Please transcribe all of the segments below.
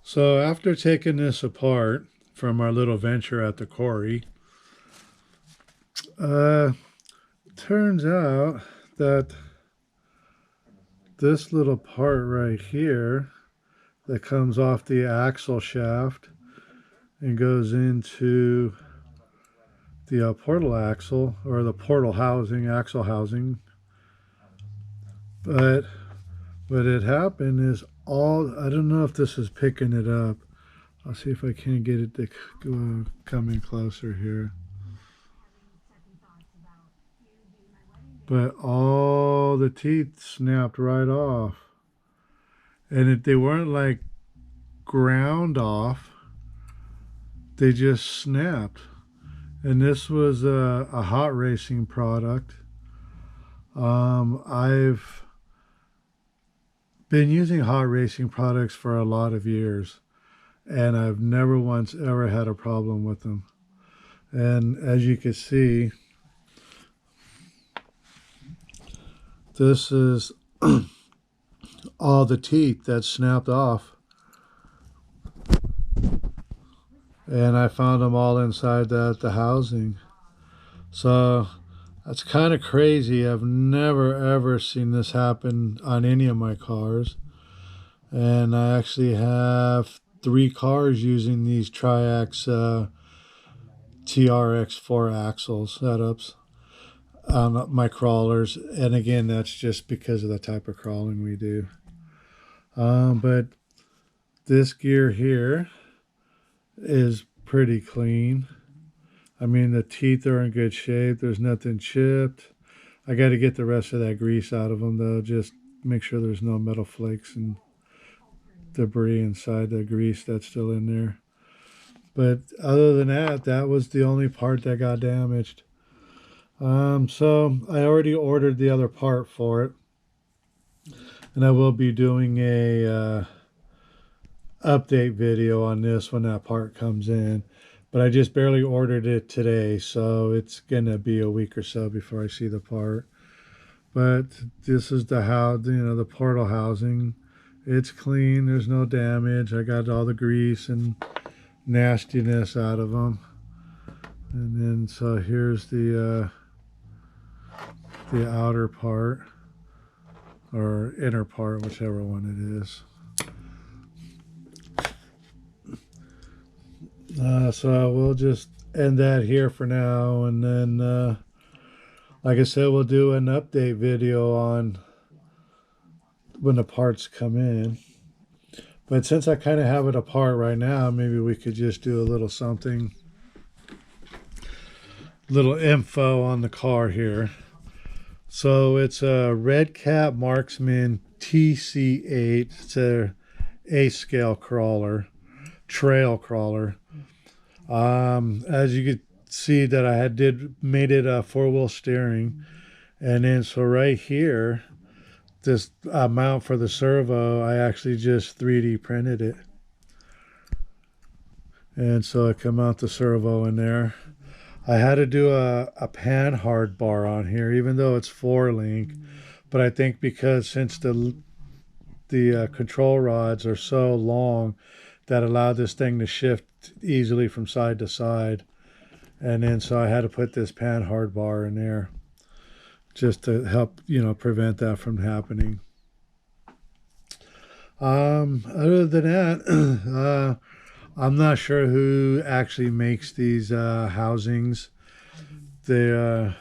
So after taking this apart from our little venture at the quarry, uh, turns out that this little part right here that comes off the axle shaft and goes into the portal axle or the portal housing, axle housing. But what had happened is I don't know if this is picking it up. I'll see if I can get it to come in closer here. But all the teeth snapped right off. And they weren't like ground off, they just snapped. And this was a hot racing product. I've been using hot racing products for a lot of years, and I've never once ever had a problem with them. And as you can see, this is all the teeth that snapped off. And I found them all inside the housing. So that's kind of crazy. I've never ever seen this happen on any of my cars. And I actually have 3 cars using these Triax TRX 4 axle setups on my crawlers. And again, that's just because of the type of crawling we do. But this gear here is pretty clean. I mean, the teeth are in good shape. There's nothing chipped. I got to get the rest of that grease out of them, though. Just make sure there's no metal flakes and debris inside the grease that's still in there. But other than that, that was the only part that got damaged. So I already ordered the other part for it, and I will be doing a update video on this when that part comes in. But I just barely ordered it today, so it's gonna be a week or so before I see the part. But this is the portal housing. It's clean. There's no damage. I got all the grease and nastiness out of them. And then so here's the outer part or inner part, whichever one it is. So we'll just end that here for now, and then like I said, we'll do an update video on when the parts come in. But since I kind of have it apart right now, maybe we could just do a little something, little info on the car here. So it's a Red Cap Marksman TC8. It's a A-scale crawler, trail crawler. As you could see that I made it a 4-wheel steering, and then so right here, this mount for the servo, I actually just 3D printed it, and so I can mount the servo in there. I had to do a pan hard bar on here, even though it's 4-link, but I think because since the control rods are so long, that allowed this thing to shift easily from side to side. And then so I had to put this pan hard bar in there just to help, prevent that from happening. Other than that, I'm not sure who actually makes these housings. They're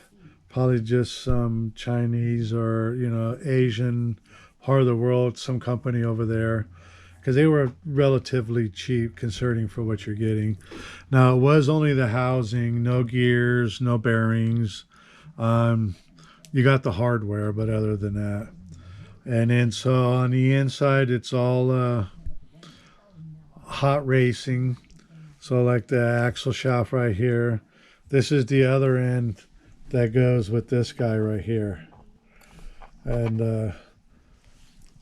probably just some Chinese or, Asian part of the world, some company over there, because they were relatively cheap concerning for what you're getting. Now, it was only the housing, no gears, no bearings. You got the hardware, but other than that. And then so on the inside, it's all hot racing. So like the axle shaft right here. This is the other end that goes with this guy right here. And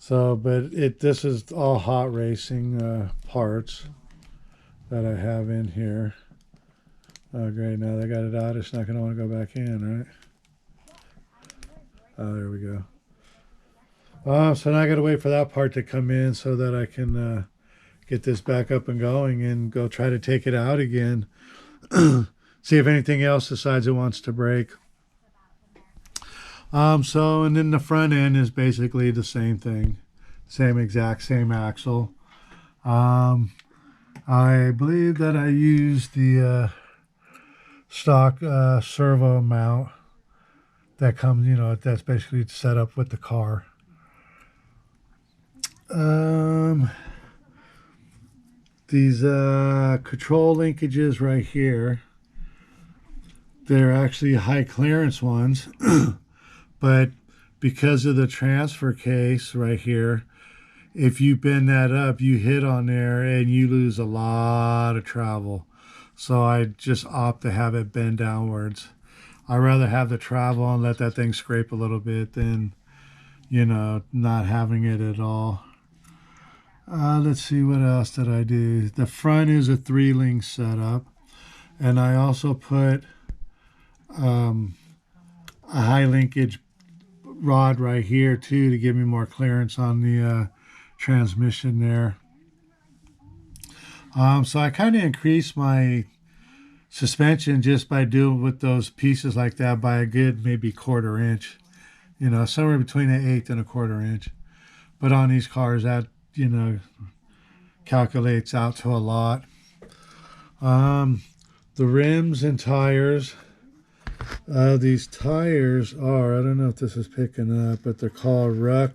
but this is all hot racing parts that I have in here. Oh, great. Now they got it out. It's not going to want to go back in, right? Oh, there we go. So now I got to wait for that part to come in so that I can get this back up and going and go try to take it out again. See if anything else decides it wants to break. So, and then the front end is basically the same thing. Same axle. I believe that I used the stock servo mount that comes, that's basically set up with the car. These control linkages right here, they're actually high clearance ones, but because of the transfer case right here, if you bend that up, you hit on there and you lose a lot of travel. So I just opt to have it bend downwards. I'd rather have the travel and let that thing scrape a little bit than, not having it at all. Let's see, what else did I do? The front is a 3-link setup, and I also put a high linkage rod right here too to give me more clearance on the transmission there. So I kind of increased my suspension just by doing with those pieces like that by a good maybe 1/4 inch, somewhere between an 1/8 and a 1/4 inch. But on these cars, that calculates out to a lot. The rims and tires. These tires are, I don't know if this is picking up, but they're called Rock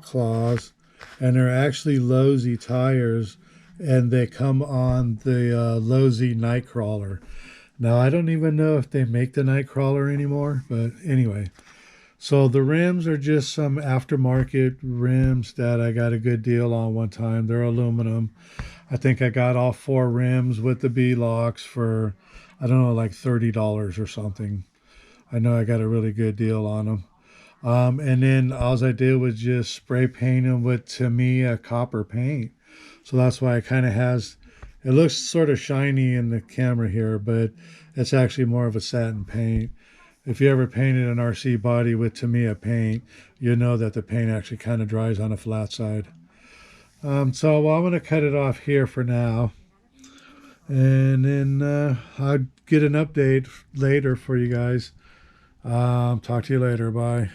Claws, and they're actually Lowe's tires, and they come on the Lowe's Nightcrawler. Now, I don't even know if they make the Nightcrawler anymore, but anyway. So the rims are just some aftermarket rims that I got a good deal on one time. They're aluminum. I think I got all 4 rims with the B-locks for, I don't know, like $30 or something. I know I got a really good deal on them. And then all I did was just spray paint them with Tamiya copper paint. So that's why it kind of has, it looks sort of shiny in the camera here, but it's actually more of a satin paint. If you ever painted an RC body with Tamiya paint, you know that the paint actually kind of dries on a flat side. I'm going to cut it off here for now. And then I'll get an update later for you guys. Talk to you later. Bye.